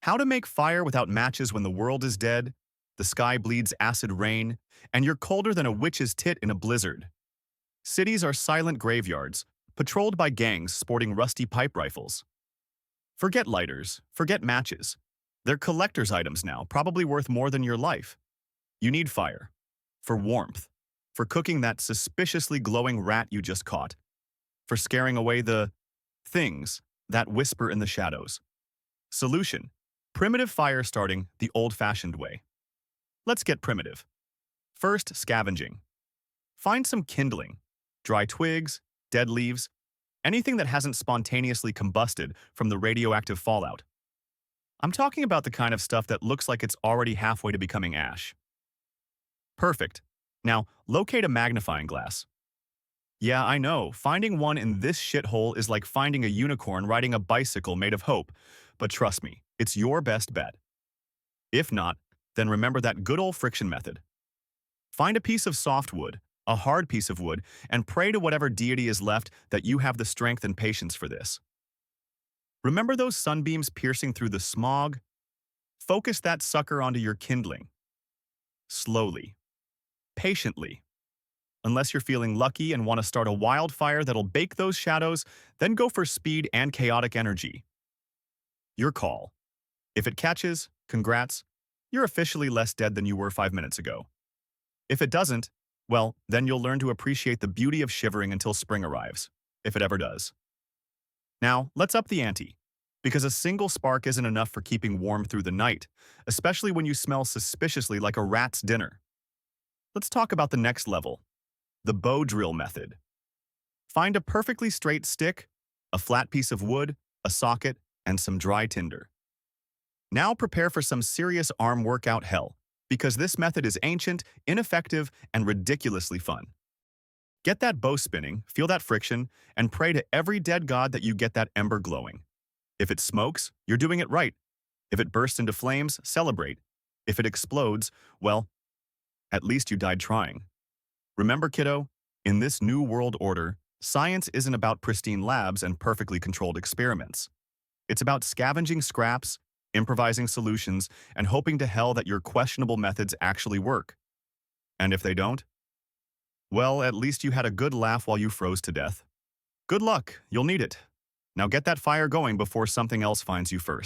How to make fire without matches when the world is dead, the sky bleeds acid rain, and you're colder than a witch's tit in a blizzard. Cities are silent graveyards, patrolled by gangs sporting rusty pipe rifles. Forget lighters, forget matches. They're collector's items now, probably worth more than your life. You need fire. For warmth. For cooking that suspiciously glowing rat you just caught. For scaring away the things that whisper in the shadows. Solution: primitive fire starting the old-fashioned way. Let's get primitive. First, scavenging. Find some kindling, dry twigs, dead leaves, anything that hasn't spontaneously combusted from the radioactive fallout. I'm talking about the kind of stuff that looks like it's already halfway to becoming ash. Perfect. Now, locate a magnifying glass. Yeah, I know, finding one in this shithole is like finding a unicorn riding a bicycle made of hope, but trust me, it's your best bet. If not, then remember that good old friction method. Find a piece of soft wood, a hard piece of wood, and pray to whatever deity is left that you have the strength and patience for this. Remember those sunbeams piercing through the smog? Focus that sucker onto your kindling. Slowly. Patiently. Unless you're feeling lucky and want to start a wildfire that'll bake those shadows, then go for speed and chaotic energy. Your call. If it catches, congrats, you're officially less dead than you were 5 minutes ago. If it doesn't, well, then you'll learn to appreciate the beauty of shivering until spring arrives, if it ever does. Now, let's up the ante, because a single spark isn't enough for keeping warm through the night, especially when you smell suspiciously like a rat's dinner. Let's talk about the next level, the bow drill method. Find a perfectly straight stick, a flat piece of wood, a socket, and some dry tinder. Now prepare for some serious arm workout hell, because this method is ancient, ineffective, and ridiculously fun. Get that bow spinning, feel that friction, and pray to every dead god that you get that ember glowing. If it smokes, you're doing it right. If it bursts into flames, celebrate. If it explodes, well, at least you died trying. Remember, kiddo, in this new world order, science isn't about pristine labs and perfectly controlled experiments. It's about scavenging scraps, improvising solutions, and hoping to hell that your questionable methods actually work. And if they don't? Well, at least you had a good laugh while you froze to death. Good luck, you'll need it. Now get that fire going before something else finds you first.